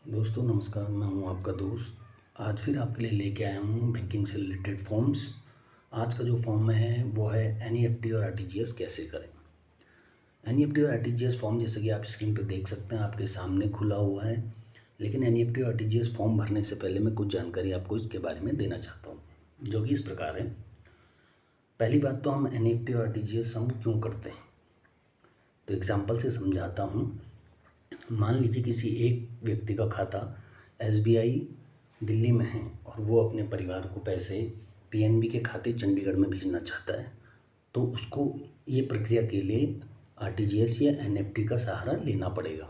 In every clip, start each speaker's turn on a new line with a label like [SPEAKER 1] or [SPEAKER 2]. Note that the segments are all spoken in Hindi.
[SPEAKER 1] दोस्तों नमस्कार, मैं हूं आपका दोस्त। आज फिर आपके लिए लेके आया हूं बैंकिंग से रिलेटेड फॉर्म्स। आज का जो फॉर्म है वो है एनईएफटी और आरटीजीएस कैसे करें। एनईएफटी और आरटीजीएस फॉर्म जैसे कि आप स्क्रीन पर देख सकते हैं आपके सामने खुला हुआ है। लेकिन एनईएफटी और आरटीजीएस फॉर्म भरने से पहले मैं कुछ जानकारी आपको इसके बारे में देना चाहता हूँ, जो कि इस प्रकार है। पहली बात तो हम एनईएफटी और आरटीजीएस हम क्यों करते हैं, तो एग्जाम्पल से समझाता हूँ। मान लीजिए किसी एक व्यक्ति का खाता एसबीआई दिल्ली में है और वो अपने परिवार को पैसे पीएनबी के खाते चंडीगढ़ में भेजना चाहता है, तो उसको ये प्रक्रिया के लिए आरटीजीएस या एनईएफटी का सहारा लेना पड़ेगा।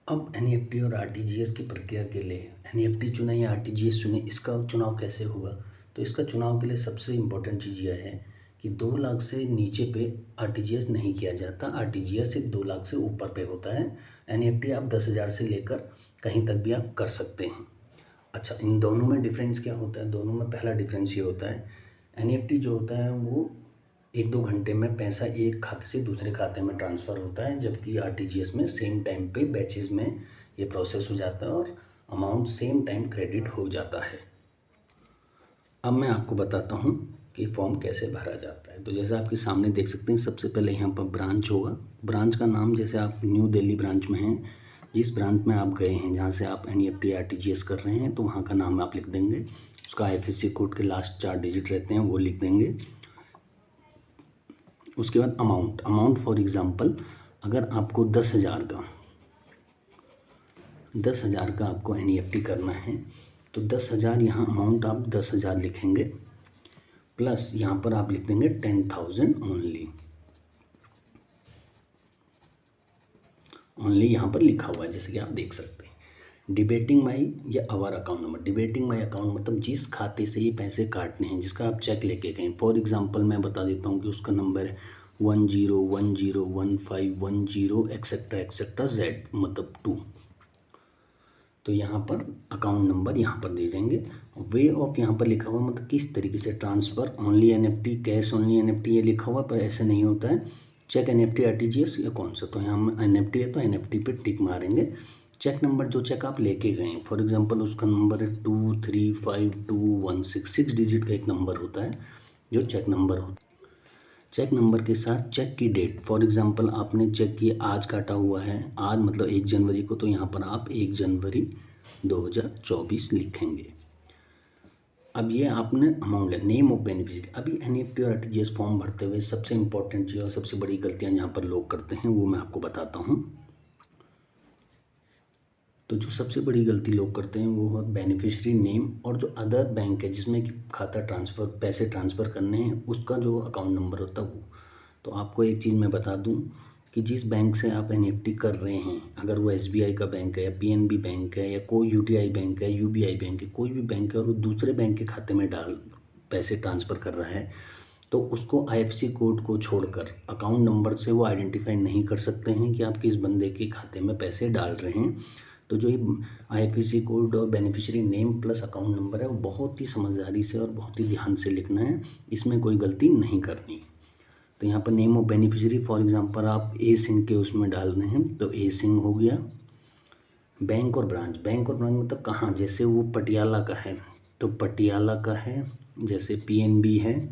[SPEAKER 1] अब एनईएफटी और आरटीजीएस की प्रक्रिया के लिए एनईएफटी चुने या आरटीजीएस चुने, इसका चुनाव कैसे होगा। तो इसका चुनाव के लिए सबसे इम्पोर्टेंट चीज़ यह है कि 2 लाख से नीचे पे आरटीजीएस नहीं किया जाता। आरटीजीएस सिर्फ 2 लाख से ऊपर पे होता है। एनईएफटी आप 10,000 से लेकर कहीं तक भी आप कर सकते हैं। अच्छा, इन दोनों में डिफरेंस क्या होता है। दोनों में पहला डिफरेंस ये होता है, एनईएफटी जो होता है वो 1-2 घंटे में पैसा एक खाते से दूसरे खाते में ट्रांसफ़र होता है, जबकि आरटीजीएस में सेम टाइम पे बैचेज़ में ये प्रोसेस हो जाता है और अमाउंट सेम टाइम क्रेडिट हो जाता है। अब मैं आपको बताता हूँ कि फॉर्म कैसे भरा जाता है। तो जैसे आपके सामने देख सकते हैं, सबसे पहले यहाँ पर ब्रांच होगा। ब्रांच का नाम, जैसे आप न्यू दिल्ली ब्रांच में हैं, जिस ब्रांच में आप गए हैं, जहाँ से आप एनईएफटी आरटीजीएस कर रहे हैं, तो वहाँ का नाम आप लिख देंगे। उसका आईएफएससी कोड के लास्ट 4 डिजिट रहते हैं, वो लिख देंगे। उसके बाद अमाउंट फॉर एग्ज़ाम्पल, अगर आपको 10,000 का आपको एनईएफटी करना है, तो 10,000 यहाँ अमाउंट आप 10,000 लिखेंगे, प्लस यहाँ पर आप लिख देंगे 10,000 ओनली यहाँ पर लिखा हुआ है, जैसे कि आप देख सकते हैं। डिबेटिंग माई या our account number. Debiting my account मतलब जिस खाते से ये पैसे काटने हैं, जिसका आप चेक लेके गए। फॉर एग्जांपल मैं बता देता हूँ कि उसका नंबर है 10101510 एक्सेट्रा एक्सेट्रा जेड, मतलब 2। तो यहाँ पर अकाउंट नंबर यहाँ पर दे जाएंगे। वे ऑफ यहाँ पर लिखा हुआ, मतलब किस तरीके से transfer, only NEFT, cash only NEFT, ये लिखा हुआ, पर ऐसे नहीं होता है। चेक एनईएफटी आरटीजीएस या कौन सा, तो यहाँ एनईएफटी है तो एनईएफटी पे टिक मारेंगे। चेक नंबर, जो चेक आप लेके गए, फॉर एग्जांपल उसका नंबर है 235216, 6 डिजिट का एक नंबर होता है जो चेक नंबर होता है। चेक नंबर के साथ चेक की डेट, फॉर एग्जांपल आपने चेक की आज काटा हुआ है, आज मतलब 1 जनवरी को, तो यहाँ पर आप 1 जनवरी 2024 लिखेंगे। अब ये आपने अमाउंट है। Name of beneficiary. अभी एनईएफटी और आरटीजीएस फॉर्म भरते हुए सबसे इंपॉर्टेंट चीज़ और सबसे बड़ी गलतियाँ जहाँ पर लोग करते हैं वो मैं आपको बताता हूँ। तो जो सबसे बड़ी गलती लोग करते हैं वो है बेनिफिशियरी नेम, और जो अदर बैंक है जिसमें कि खाता ट्रांसफ़र, पैसे ट्रांसफ़र करने हैं, उसका जो अकाउंट नंबर होता है वो। तो आपको एक चीज़ मैं बता दूं कि जिस बैंक से आप एनईएफटी कर रहे हैं, अगर वो एसबीआई का बैंक है या पीएनबी बैंक है या कोई यूटीआई बैंक है, यूबीआई बैंक है, कोई भी बैंक है, और वो दूसरे बैंक के खाते में पैसे ट्रांसफ़र कर रहा है, तो उसको आईएफएससी कोड को छोड़कर अकाउंट नंबर से वो आइडेंटिफाई नहीं कर सकते हैं कि आप किस बंदे के खाते में पैसे डाल रहे हैं। तो जो ये आईएफएससी कोड और beneficiary name plus account number है, वो बहुत ही समझदारी से और बहुत ही ध्यान से लिखना है, इसमें कोई गलती नहीं करनी। तो यहाँ पर name of beneficiary, for example आप ए सिंह के उसमें डाल रहे हैं तो ए सिंह हो गया। बैंक और ब्रांच, बैंक और ब्रांच मतलब कहाँ, जैसे वो पटियाला का है तो पटियाला का है, जैसे पीएनबी है।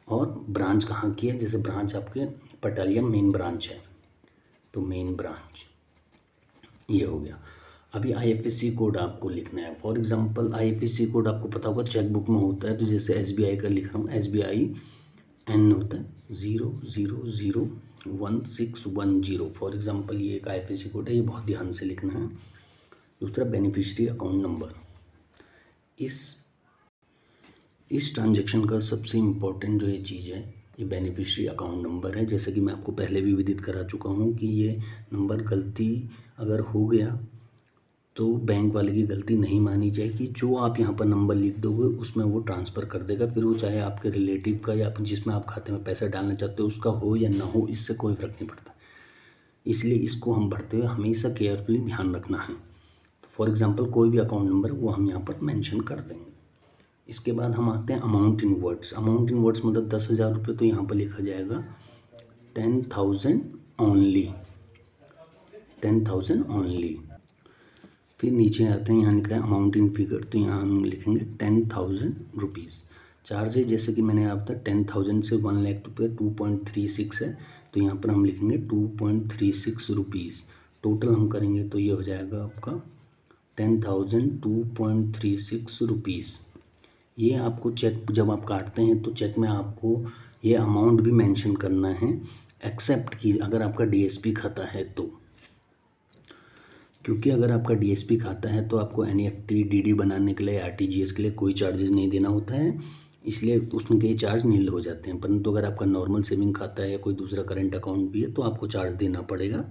[SPEAKER 1] और ब्रांच कहाँ की है, जैसे ब्रांच आपके पटालिया मेन ब्रांच है तो मेन ब्रांच, ये हो गया। अभी आईएफएससी कोड आपको लिखना है। फॉर एग्जांपल आईएफएससी कोड आपको पता होगा चेकबुक में होता है, तो जैसे एसबीआई का लिख रहा हूँ, एसबीआई एन होता है 000161 फॉर एग्जांपल, ये एक आईएफएससी कोड है, ये बहुत ध्यान से लिखना है। दूसरा बेनिफिशियरी अकाउंट नंबर। इस ट्रांजैक्शन का सबसे इम्पोर्टेंट जो ये चीज़ है, ये बेनिफिशियरी अकाउंट नंबर है। जैसे कि मैं आपको पहले भी विदित करा चुका हूँ कि ये नंबर गलती अगर हो गया तो बैंक वाले की गलती नहीं मानी जाएगी। जो आप यहाँ पर नंबर लिख दोगे उसमें वो ट्रांसफ़र कर देगा, फिर वो चाहे आपके रिलेटिव का या जिसमें आप खाते में पैसा डालना चाहते हो उसका हो या ना हो, इससे कोई फ़र्क नहीं पड़ता। इसलिए इसको हम भरते हुए हमेशा केयरफुली ध्यान रखना है। तो फॉर एग्ज़ाम्पल कोई भी अकाउंट नंबर वो हम यहाँ पर मेंशन कर देंगे। इसके बाद हम आते हैं amount in words. Amount in words मतलब 10,000 रुपये, तो यहाँ पर लिखा जाएगा 10,000 ओनली, 10,000 ओनली। फिर नीचे आते हैं, यहाँ लिखा है अमाउंट इन फिगर, तो यहाँ हम लिखेंगे 10,000 रुपीज़। चार्जेज जैसे कि मैंने आप तक 10,000 से 1 लाख रुपये 2.36 है, तो यहाँ पर हम लिखेंगे 2.36 रुपीज़। टोटल हम करेंगे तो ये हो जाएगा आपका 10,002.36 रुपीज़। ये आपको चेक जब आप काटते हैं तो चेक में आपको ये अमाउंट भी मेंशन करना है, एक्सेप्ट कि अगर आपका डीएसपी खाता है तो, क्योंकि अगर आपका डीएसपी खाता है तो आपको एनईएफटी डीडी बनाने के लिए आरटीजीएस के लिए कोई चार्जेस नहीं देना होता है, इसलिए उसमें के चार्ज नील हो जाते हैं। परंतु अगर आपका नॉर्मल सेविंग खाता है या कोई दूसरा करंट अकाउंट भी है तो आपको चार्ज देना पड़ेगा।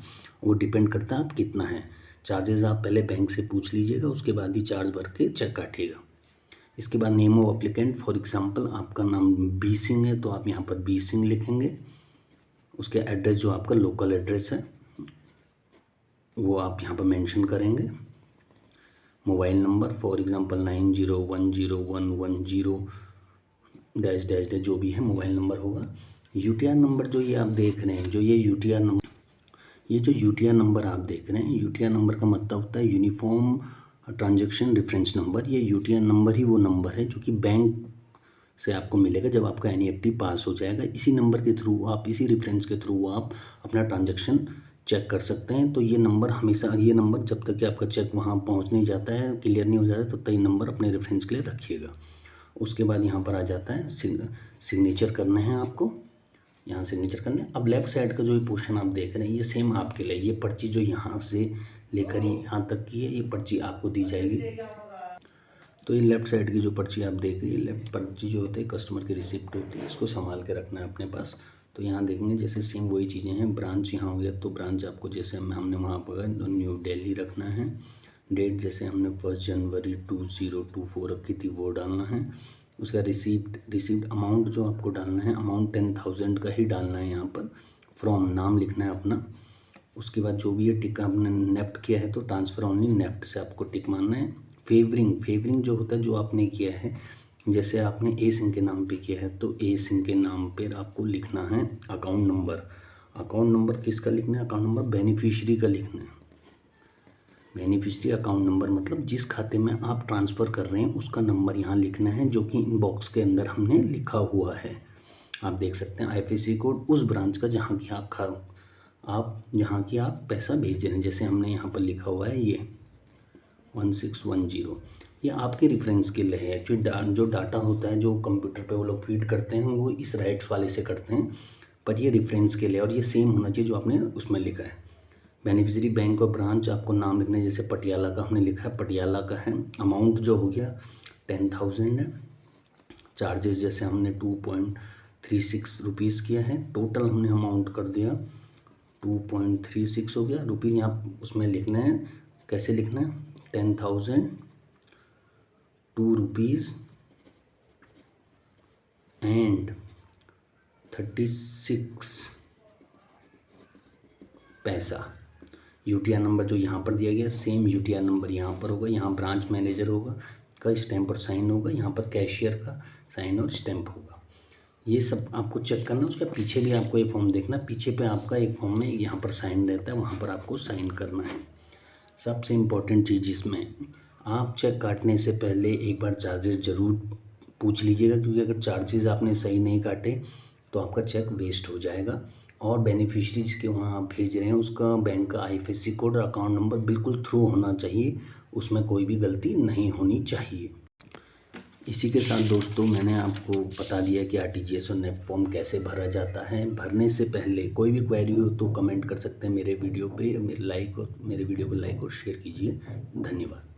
[SPEAKER 1] वो डिपेंड करता है आप कितना है। चार्जेस आप पहले बैंक से पूछ लीजिएगा, उसके बाद ही चार्ज भर के चेक काटिएगा। इसके बाद name of applicant, for example आपका नाम बी सिंह है तो आप यहाँ पर बी सिंह लिखेंगे। उसके एड्रेस जो आपका लोकल एड्रेस है वो आप यहाँ पर मेंशन करेंगे। मोबाइल नंबर फॉर एग्जांपल 90101110 जो भी है मोबाइल नंबर होगा। यूटीआर नंबर जो ये आप देख रहे हैं, जो ये यूटीआर नंबर, ये जो यूटीआर नंबर आप देख रहे हैं, यूटीआर नंबर का मतलब होता है यूनिफॉर्म ट्रांजैक्शन रेफरेंस नंबर। ये यूटीआर नंबर ही वो नंबर है जो कि बैंक से आपको मिलेगा जब आपका एनईएफटी पास हो जाएगा। इसी नंबर के थ्रू आप, इसी रेफरेंस के थ्रू आप अपना ट्रांजैक्शन चेक कर सकते हैं। तो ये नंबर हमेशा, ये नंबर जब तक कि आपका चेक वहाँ पहुँच नहीं जाता है, क्लियर नहीं हो जाता, तब तक ये नंबर अपने रेफरेंस के लिए रखिएगा। उसके बाद यहाँ पर आ जाता है सिग्नेचर करने हैं आपको, यहाँ सिग्नेचर करने। अब लेफ्ट साइड का जो ये पोर्शन आप देख रहे हैं ये सेम आपके लिए, ये पर्ची जो यहाँ से लेकर यहाँ तक की है, ये पर्ची आपको दी जाएगी। तो ये लेफ़्ट साइड की जो पर्ची आप देख रही है, लेफ्ट पर्ची जो होती है कस्टमर की रिसिप्ट होती है, इसको संभाल के रखना है अपने पास। तो यहाँ देखेंगे जैसे सेम वही चीज़ें हैं। ब्रांच यहाँ हो गया तो ब्रांच आपको जैसे हमने वहाँ पर न्यू दिल्ली रखना है। डेट जैसे हमने 1 जनवरी 2024 रखी थी वो डालना है। उसका रिसीप्ट अमाउंट जो आपको डालना है, अमाउंट 10,000 का ही डालना है यहाँ पर। फ्रॉम नाम लिखना है अपना। उसके बाद जो भी ये टिक आपने नेफ्ट किया है तो ट्रांसफ़र ओनली नेफ्ट से आपको टिक मारना है। फेवरिंग जो होता है, जो आपने किया है, जैसे आपने ए सिंह के नाम पे किया है तो ए सिंह के नाम पर आपको लिखना है अकाउंट नंबर। अकाउंट नंबर किसका लिखना है? अकाउंट नंबर बेनिफिशियरी का लिखना है। बेनिफिशियरी अकाउंट नंबर मतलब जिस खाते में आप ट्रांसफ़र कर रहे हैं उसका नंबर यहाँ लिखना है, जो कि इनबॉक्स के अंदर हमने लिखा हुआ है। आप देख सकते हैं आईएफएससी कोड उस ब्रांच का जहाँ की आप पैसा भेज रहे हैं। जैसे हमने यहाँ पर लिखा हुआ है ये 1610, ये आपके रेफरेंस के लिए है। एक्चुअली जो डाटा होता है जो कंप्यूटर पे वो लोग फीड करते हैं वो इस राइट्स वाले से करते हैं, पर ये रेफरेंस के लिए और ये सेम होना चाहिए जो आपने उसमें लिखा है। बेनिफिशियरी बैंक और ब्रांच आपको नाम लिखना है, जैसे पटियाला का हमने लिखा है, पटियाला का है। अमाउंट जो हो गया 10,000 है। चार्जेस जैसे हमने 2.36 रुपीज़ किया है। टोटल हमने अमाउंट कर दिया 2.36 हो गया रुपीज़। यहाँ उसमें लिखना है, कैसे लिखना है? 10,002 रुपीज़ एंड 36 पैसा। यूटीआर नंबर जो यहाँ पर दिया गया सेम यूटीआर नंबर यहाँ पर होगा। यहाँ ब्रांच मैनेजर होगा का स्टैम्प और साइन होगा, यहाँ पर कैशियर का साइन और स्टैम्प होगा। ये सब आपको चेक करना। उसका पीछे भी आपको ये फॉर्म देखना, पीछे पे आपका एक फॉर्म में यहाँ पर साइन रहता है, वहाँ पर आपको साइन करना है। सबसे इम्पोर्टेंट चीज़ इसमें, आप चेक काटने से पहले एक बार चार्जेस ज़रूर पूछ लीजिएगा, क्योंकि अगर चार्जेस आपने सही नहीं काटे तो आपका चेक वेस्ट हो जाएगा। और बेनिफिशरीज के वहाँ आप भेज रहे हैं उसका बैंक का आईएफएससी कोड और अकाउंट नंबर बिल्कुल थ्रू होना चाहिए, उसमें कोई भी गलती नहीं होनी चाहिए। इसी के साथ दोस्तों मैंने आपको बता दिया कि आरटीजीएस और नेफ्ट फॉर्म कैसे भरा जाता है। भरने से पहले कोई भी क्वेरी हो तो कमेंट कर सकते हैं मेरे वीडियो पे। मेरे वीडियो को लाइक और शेयर कीजिए। धन्यवाद।